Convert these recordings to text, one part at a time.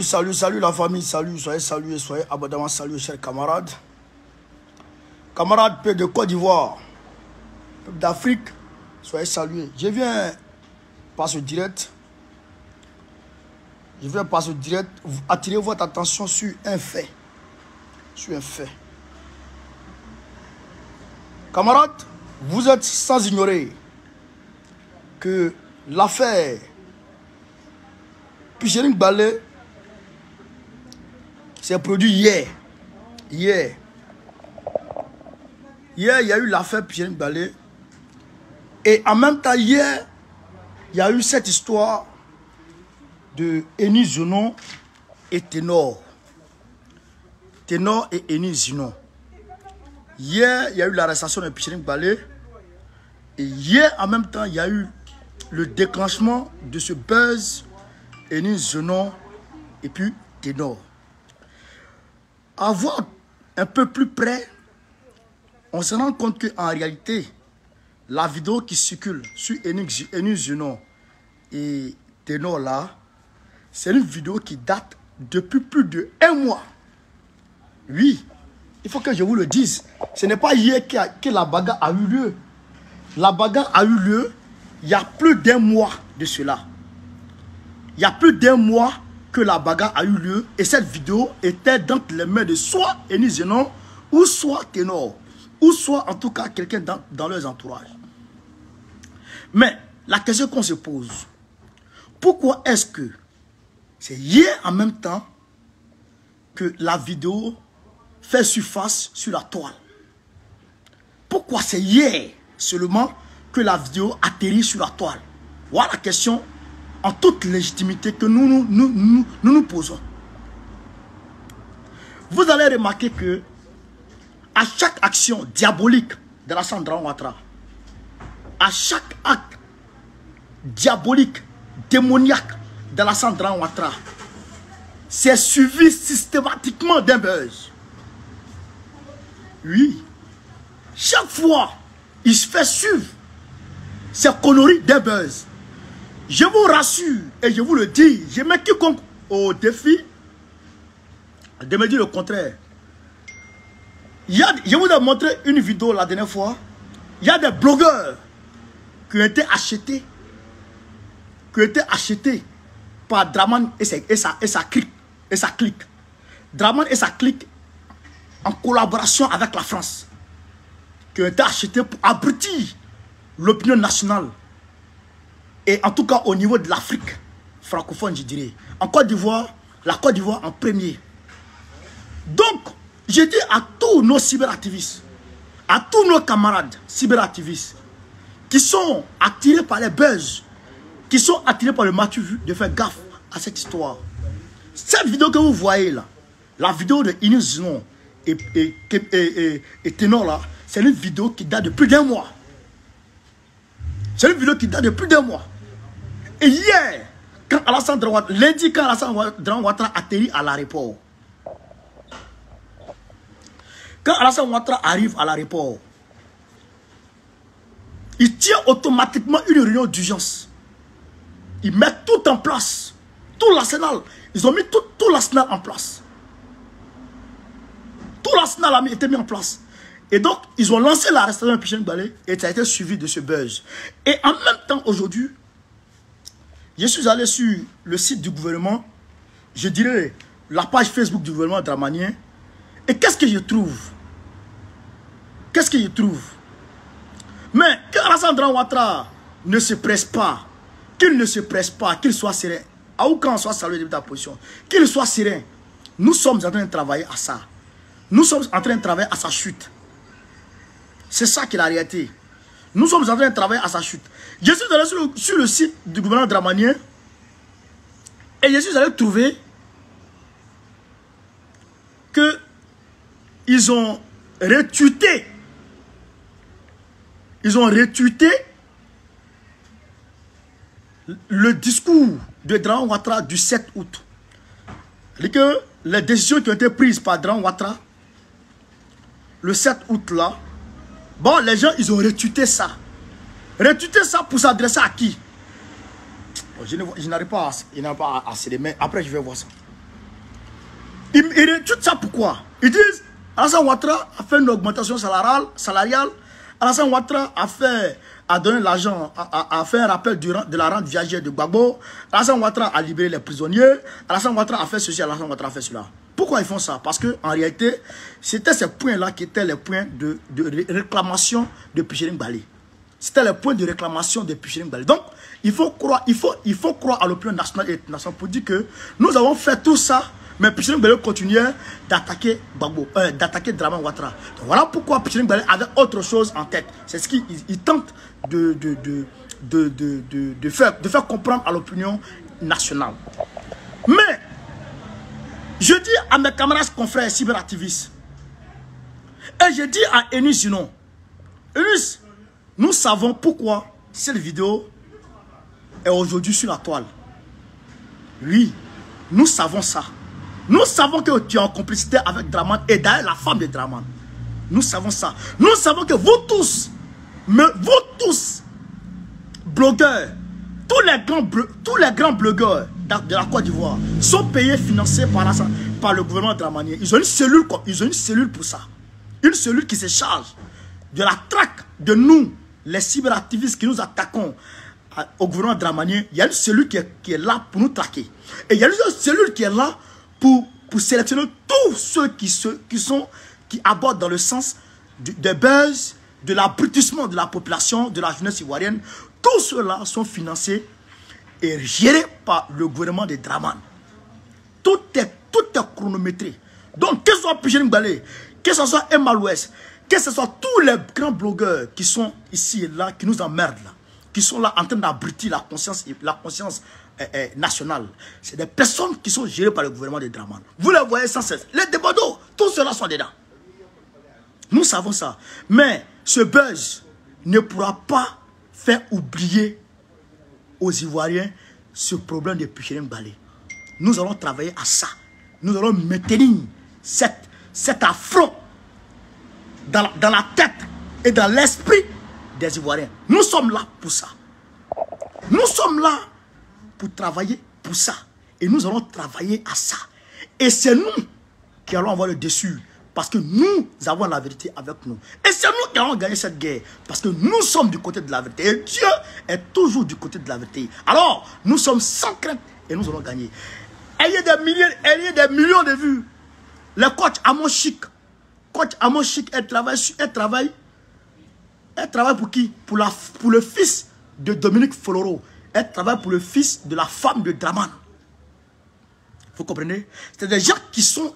Salut la famille, salut, soyez salués, soyez abondamment salués, chers camarades. Camarades, peuple de Côte d'Ivoire, peuple d'Afrique, soyez salués. Je viens par ce direct, attirer votre attention sur un fait. Camarades, vous êtes sans ignorer que l'affaire Pichering Balé s'est produit hier. Hier, il y a eu l'affaire Pichering Balé. Et en même temps, hier, il y a eu cette histoire de Eni Zenon et Ténor. Ténor et Eni Zenon. Hier, il y a eu l'arrestation de Pichering Balé. Et hier, en même temps, il y a eu le déclenchement de ce buzz Eni Zenon et puis Ténor. À voir un peu plus près, on se rend compte qu'en réalité, la vidéo qui circule sur Eni Zenon et Ténor là, c'est une vidéo qui date depuis plus de 1 mois. Oui, il faut que je vous le dise. Ce n'est pas hier que la bagarre a eu lieu. La bagarre a eu lieu il y a plus d'1 mois de cela. Il y a plus d'1 mois que la bagarre a eu lieu et cette vidéo était dans les mains de soit Eni Zenon ou soit Ténor, ou soit en tout cas quelqu'un dans leurs entourages. Mais la question qu'on se pose, pourquoi est-ce que c'est hier en même temps que la vidéo fait surface sur la toile? Pourquoi c'est hier seulement que la vidéo atterrit sur la toile? Voilà la question en toute légitimité que nous posons. Vous allez remarquer que à chaque action diabolique de Alassane Dramane Ouattara, à chaque acte diabolique, démoniaque de Alassane Dramane Ouattara, c'est suivi systématiquement d'un buzz. Oui. Chaque fois, il se fait suivre ces conneries d'un buzz. Je vous rassure et je vous le dis, je mets quiconque au défi de me dire le contraire. Je vous ai montré une vidéo la dernière fois. Il y a des blogueurs qui ont été achetés. Par Dramane et sa clique. Dramane et sa clique en collaboration avec la France. Qui ont été achetés pour abrutir l'opinion nationale. Et en tout cas au niveau de l'Afrique francophone, je dirais. En Côte d'Ivoire, la Côte d'Ivoire en premier. Donc, je dis à tous nos cyberactivistes, à tous nos camarades cyberactivistes, qui sont attirés par les buzz, qui sont attirés par le matu, de faire gaffe à cette histoire. Cette vidéo que vous voyez là, la vidéo de Eni Zenon et Ténor là, c'est une vidéo qui date de plus d'1 mois. C'est une vidéo qui date de plus d'1 mois. Et hier, quand Alassane Dramane Ouattara, lundi, quand Alassane Dramane Ouattara atterrit à l'aéroport, quand Alassane Ouattara arrive à l'aéroport, il tient automatiquement une réunion d'urgence. Ils mettent tout en place. Tout l'arsenal. Ils ont mis tout l'arsenal en place. Tout l'arsenal a été mis en place. Et donc, ils ont lancé l'arrestation de Pichering Balé et ça a été suivi de ce buzz. Et en même temps, aujourd'hui, je suis allé sur le site du gouvernement, je dirais la page Facebook du gouvernement dramanien. Et qu'est-ce que je trouve? Qu'est-ce que je trouve? Mais qu'Alassane Dramane Ouattara ne se presse pas, qu'il ne se presse pas, qu'il soit serein, à aucun soit salué de ta position, qu'il soit serein. Nous sommes en train de travailler à ça. Nous sommes en train de travailler à sa chute. C'est ça qui est la réalité. Nous sommes en train de travailler à sa chute. Je suis allé sur le site du gouvernement dramanien et je suis allé trouver que ils ont retweeté. Ils ont retweeté le discours de Dramane Ouattara du 7 août. C'est-à-dire que les décisions qui ont été prises par Dramane Ouattara le 7 août là, bon, les gens, ils ont retweeté ça. Retweeté ça pour s'adresser à qui? Je n'arrive pas à céder, mais après je vais voir ça. Tout ça pourquoi? Ils disent, Alassane Ouattara a fait une augmentation salariale. Alassane Ouattara a donné l'argent, a fait un rappel de la rente viagère de Gbagbo. Alassane Ouattara a libéré les prisonniers. Alassane Ouattara a fait ceci, Alassane Ouattara a fait cela. Pourquoi ils font ça? Parce qu'en réalité, c'était ces points-là qui étaient les points de réclamation de Pichering Bali. C'était les points de réclamation de Pichering Bali. Donc, il faut croire à l'opinion nationale et internationale pour dire que nous avons fait tout ça, mais Pichering Bali continuait d'attaquer Gbagbo, d'attaquer Dramane Ouattara. Donc, voilà pourquoi Pichering Bali avait autre chose en tête. C'est ce qu'il tente de faire comprendre à l'opinion nationale. Mais, je dis à mes camarades confrères cyberactivistes, et je dis à Enis Zinon, Enis, nous savons pourquoi cette vidéo est aujourd'hui sur la toile. Oui, nous savons ça. Nous savons que tu es en complicité avec Dramane et d'ailleurs la femme de Dramane. Nous savons ça. Nous savons que vous tous, blogueurs, tous les grands blogueurs de la Côte d'Ivoire sont payés, financés par le gouvernement dramanien. Ils ont une cellule pour ça. Une cellule qui se charge de la traque de nous, les cyberactivistes qui nous attaquons au gouvernement dramanien. Il y a une cellule qui est là pour nous traquer. Et il y a une autre cellule qui est là pour sélectionner tous ceux qui abordent dans le sens de buzz, de l'abrutissement de la population, de la jeunesse ivoirienne. Tous ceux-là sont financés et géré par le gouvernement de Dramane. Tout est chronométré. Donc, que ce soit Pichering Bali, que ce soit Emma l'Ouest, que ce soit tous les grands blogueurs qui sont ici et là, qui nous emmerdent là, qui sont là en train d'abrutir la conscience nationale. C'est des personnes qui sont gérées par le gouvernement de Dramane. Vous les voyez sans cesse. Les débordos, tous ceux-là sont dedans. Nous savons ça. Mais ce buzz ne pourra pas faire oublier aux Ivoiriens ce problème de Pichering Bali. Nous allons travailler à ça. Nous allons maintenir cet affront dans la tête et dans l'esprit des Ivoiriens. Nous sommes là pour ça. Nous sommes là pour travailler pour ça. Et nous allons travailler à ça. Et c'est nous qui allons avoir le dessus. Parce que nous avons la vérité avec nous. Et c'est nous qui allons gagner cette guerre. Parce que nous sommes du côté de la vérité. Et Dieu est toujours du côté de la vérité. Alors, nous sommes sans crainte et nous allons gagner. Ayez des millions de vues. Le coach Amon Chic. Coach Amon Chic, elle travaille pour qui? Pour le fils de Dominique Foloro. Elle travaille pour le fils de la femme de Dramane. Vous comprenez? C'est des gens qui sont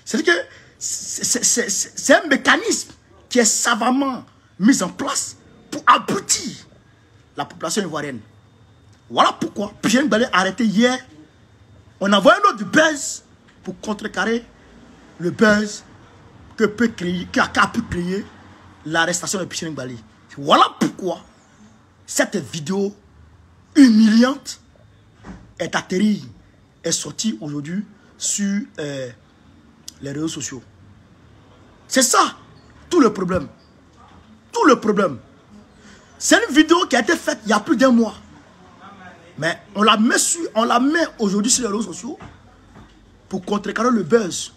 c'est-à-dire que c'est un mécanisme qui est savamment mis en place pour abrutir la population ivoirienne. Voilà pourquoi Pichering Bali a arrêté hier. On a envoyé un autre buzz pour contrecarrer le buzz qu'a pu créer l'arrestation de Pichering Bali. Voilà pourquoi cette vidéo humiliante est atterrie, est sortie aujourd'hui sur les réseaux sociaux. C'est ça, tout le problème. Tout le problème. C'est une vidéo qui a été faite il y a plus d'un mois. Mais on la met aujourd'hui sur les réseaux sociaux pour contrecarrer le buzz.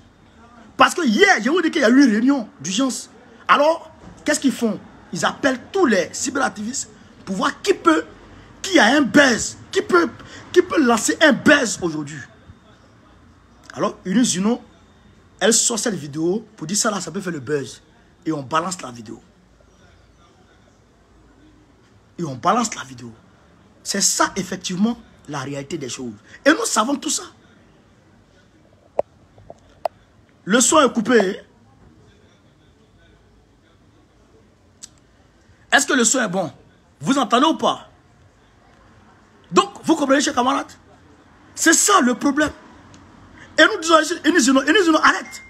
Parce que hier, je vous dis qu'il y a eu une réunion d'urgence. Alors, qu'est-ce qu'ils font? Ils appellent tous les cyberactivistes pour voir qui a un buzz, qui peut lancer un buzz aujourd'hui. Alors, Enis Zinon, elle sort cette vidéo pour dire ça là, ça peut faire le buzz. Et on balance la vidéo. Et on balance la vidéo. C'est ça, effectivement, la réalité des choses. Et nous savons tout ça. Le son est coupé. Est-ce que le son est bon? Vous entendez ou pas? Donc, vous comprenez, chers camarades? C'est ça le problème. Et nous disons, Enis Zinon, arrête.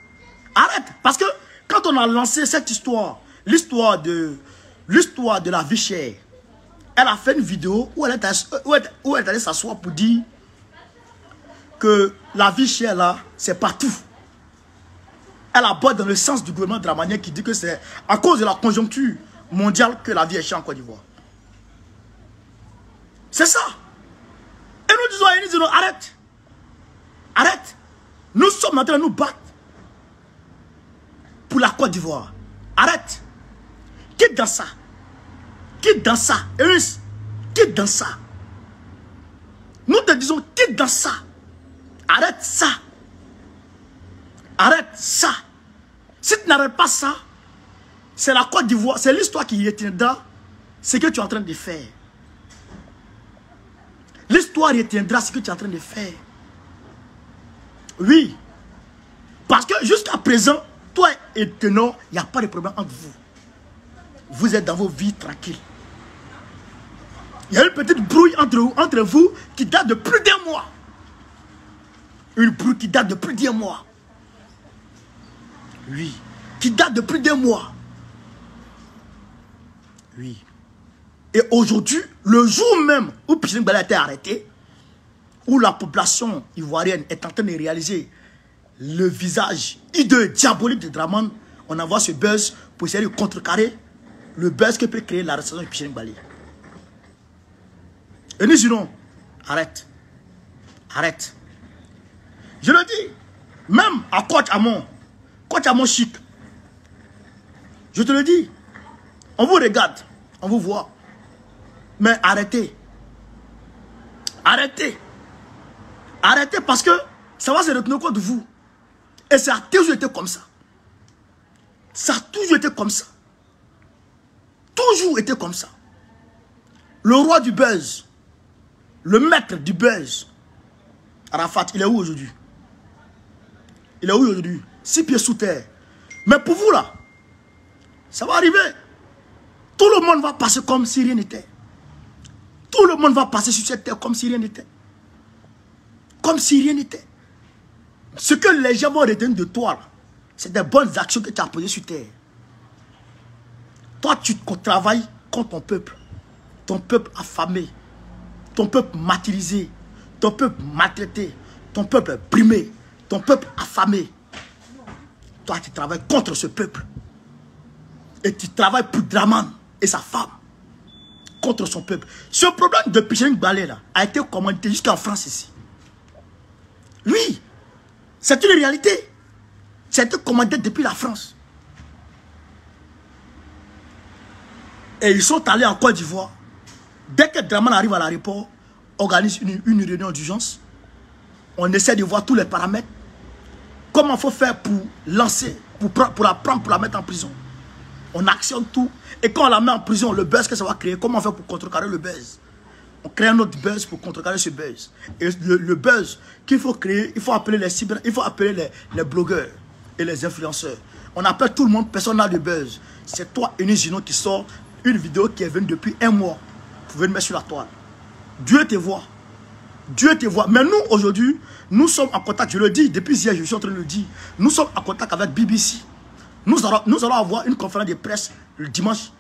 Arrête. Parce que quand on a lancé cette histoire, l'histoire de la vie chère, elle a fait une vidéo où elle est allée s'asseoir pour dire que la vie chère là, c'est partout. Elle aborde dans le sens du gouvernement dramanien qui dit que c'est à cause de la conjoncture mondiale que la vie est chère en Côte d'Ivoire. C'est ça. disons à Enis Zeno, arrête. Arrête. Nous sommes en train de nous battre pour la Côte d'Ivoire. Arrête. Quitte dans ça. Quitte dans ça. Enis, quitte dans ça. Nous te disons, quitte dans ça. Arrête ça. Arrête ça. Si tu n'arrêtes pas ça, c'est la Côte d'Ivoire, c'est l'histoire qui retiendra ce que tu es en train de faire. L'histoire retiendra ce que tu es en train de faire. Oui. Parce que jusqu'à présent, toi et Ténor, il n'y a pas de problème entre vous. Vous êtes dans vos vies tranquilles. Il y a une petite brouille entre vous qui date de plus d'un mois. Une brouille qui date de plus d'un mois. Oui. Qui date de plus d'un mois. Oui. Et aujourd'hui, le jour même où Pichiring Baldé a été arrêté, où la population ivoirienne est en train de réaliser le visage hideux, diabolique de Dramane, on envoie ce buzz pour essayer de contrecarrer le buzz que peut créer l'arrestation de Pichiring Baldé. Et nous disons, arrête. Arrête. Je le dis, même à Coach Amon chic. Je te le dis, on vous regarde, on vous voit. Mais arrêtez. Arrêtez. Arrêtez parce que ça va se retourner contre vous. Et ça a toujours été comme ça. Ça a toujours été comme ça. Toujours été comme ça. Le roi du buzz, le maître du buzz, Arafat, il est où aujourd'hui? Il est où aujourd'hui? 6 pieds sous terre. Mais pour vous là, ça va arriver. Tout le monde va passer comme si rien n'était. Tout le monde va passer sur cette terre comme si rien n'était. Comme si rien n'était. Ce que les gens vont retenir de toi, c'est des bonnes actions que tu as posées sur terre. Toi, tu travailles contre ton peuple. Ton peuple affamé. Ton peuple martyrisé. Ton peuple maltraité. Ton peuple brimé. Ton peuple affamé. Toi, tu travailles contre ce peuple. Et tu travailles pour Dramane et sa femme. Contre son peuple. Ce problème de Pichiring Baldé là a été commandé jusqu'en France ici. Oui, c'est une réalité. C'est commandé depuis la France. Et ils sont allés en Côte d'Ivoire. Dès que Dramane arrive à l'aéroport, organise une réunion d'urgence. On essaie de voir tous les paramètres. Comment il faut faire pour lancer, pour la prendre, pour la mettre en prison. On actionne tout. Et quand on la met en prison, le buzz que ça va créer, comment on fait pour contrecarrer le buzz? On crée un autre buzz pour contrecarrer ce buzz. Et le buzz qu'il faut créer, il faut appeler les blogueurs et les influenceurs. On appelle tout le monde, personne n'a de buzz. C'est toi, Enis Zeno, qui sort une vidéo qui est venue depuis un mois. Vous pouvez le mettre sur la toile. Dieu te voit. Dieu te voit. Mais nous, aujourd'hui, nous sommes en contact, je le dis, depuis hier, je suis en train de le dire. Nous sommes en contact avec BBC. Nous allons avoir une conférence de presse le dimanche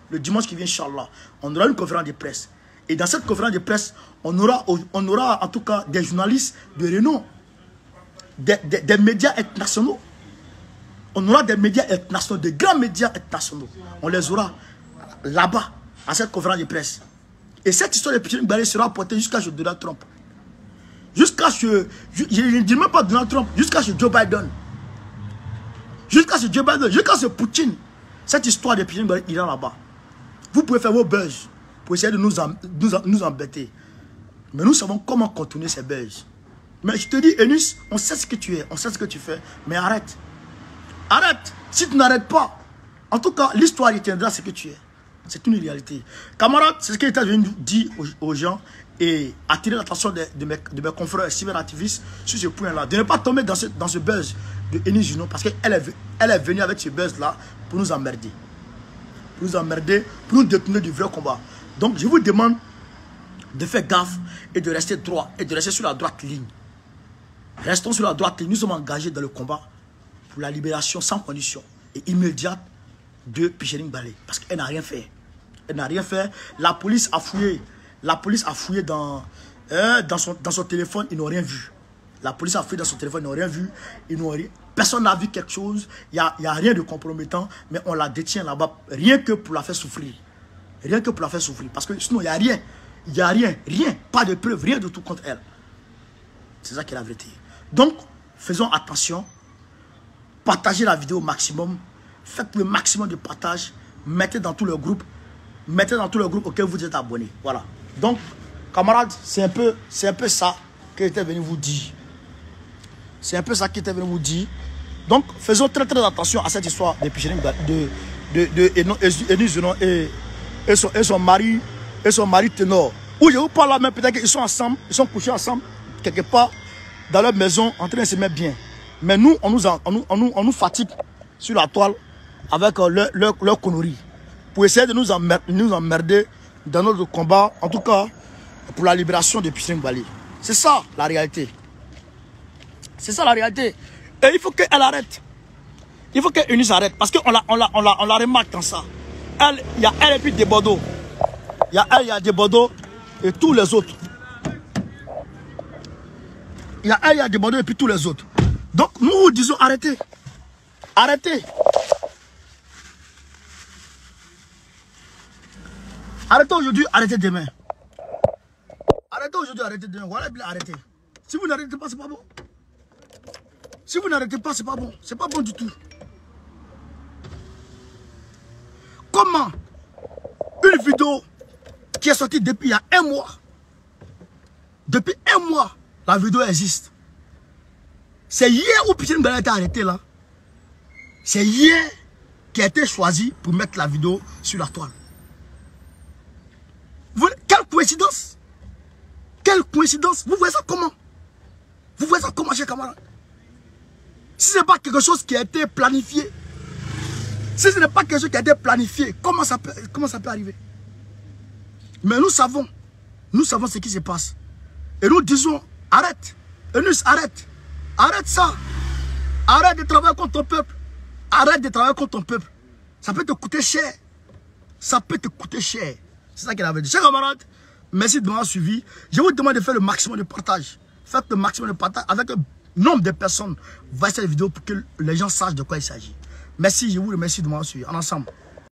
qui vient, Inch'Allah. On aura une conférence de presse. Et dans cette conférence de presse, on aura en tout cas des journalistes de renom, des médias internationaux. On aura des médias internationaux, des grands médias internationaux. On les aura là-bas, à cette conférence de presse. Et cette histoire de Pichiring Baldé sera portée jusqu'à chez Donald Trump. Jusqu'à chez, je ne dis même pas Donald Trump, jusqu'à chez Joe Biden. Jusqu'à ce Joe Biden, jusqu'à ce Poutine. Cette histoire de Pichiring Baldé ira là-bas. Vous pouvez faire vos buzz pour essayer de nous embêter. Mais nous savons comment contourner ces buzz. Mais je te dis, Enis, on sait ce que tu es, on sait ce que tu fais. Mais arrête. Arrête. Si tu n'arrêtes pas, en tout cas, l'histoire retiendra ce que tu es. C'est une réalité. Camarades, c'est ce que l'État vient de dire aux gens et attirer l'attention de mes confrères cyberactivistes sur ce point-là. De ne pas tomber dans ce buzz de Enis Zeno parce qu'elle est venue avec ce buzz-là pour nous emmerder. Pour nous emmerder, pour nous détourner du vrai combat. Donc, je vous demande de faire gaffe et de rester droit et de rester sur la droite ligne. Restons sur la droite ligne. Nous sommes engagés dans le combat pour la libération sans condition et immédiate de Pichiring Baldé. Parce qu'elle n'a rien fait. Elle n'a rien fait. La police a fouillé. La police a fouillé dans son téléphone. Ils n'ont rien vu. La police a fouillé dans son téléphone. Ils n'ont rien vu. Personne n'a vu quelque chose. Il n'y a rien de compromettant. Mais on la détient là-bas. Rien que pour la faire souffrir. Rien que pour la faire souffrir. Parce que sinon, il n'y a rien. Il n'y a rien. Rien. Pas de preuve. Rien de tout contre elle. C'est ça qui est la vérité. Donc, faisons attention. Partagez la vidéo au maximum. Faites le maximum de partage. Mettez dans tous les groupes. Mettez dans tous les groupes auxquels vous êtes abonnés. Voilà. Donc, camarades, c'est un peu ça que j'étais venu vous dire. C'est un peu ça que j'étais venu vous dire. Donc, faisons très très attention à cette histoire de Picherim et son mari ténor. Où je vous parle là, mais peut-être qu'ils sont ensemble, ils sont couchés ensemble, quelque part, dans leur maison, en train de se mettre bien. Mais nous, on nous fatigue sur la toile avec leur conneries. Pour essayer de nous emmerder dans notre combat, en tout cas, pour la libération de Picherim Bali. C'est ça, la réalité. C'est ça, la réalité. Et il faut qu'elle arrête. Il faut que Eunice arrête. Parce qu'on la remarque dans ça. Il y a elle et puis Desbordeaux. Il y a elle, il y a Desbordeaux et tous les autres. Il y a elle, il y a Desbordeaux et puis tous les autres. Donc nous disons arrêtez. Arrêtez. Arrêtez aujourd'hui, arrêtez demain. Arrêtez aujourd'hui, arrêtez demain. Voilà, arrêtez. Si vous n'arrêtez pas, c'est pas bon. Si vous n'arrêtez pas, c'est pas bon. C'est pas bon du tout. Comment une vidéo qui est sortie depuis il y a un mois, depuis un mois, la vidéo existe. C'est hier où Picherim Bali a été arrêté là. C'est hier qui a été choisi pour mettre la vidéo sur la toile. Quelle coïncidence! Quelle coïncidence! Vous voyez ça comment? Vous voyez ça comment, chers camarades? Si ce n'est pas quelque chose qui a été planifié, si ce n'est pas quelque chose qui a été planifié, comment ça peut arriver? Mais nous savons ce qui se passe. Et nous disons, arrête. Eunice, arrête. Arrête ça. Arrête de travailler contre ton peuple. Arrête de travailler contre ton peuple. Ça peut te coûter cher. Ça peut te coûter cher. C'est ça qu'il avait dit. Chers camarades, merci de m'avoir suivi. Je vous demande de faire le maximum de partage. Faites le maximum de partage avec un nombre de personnes. Voyez cette vidéo pour que les gens sachent de quoi il s'agit. Merci, je vous remercie de m'avoir suivi. En ensemble.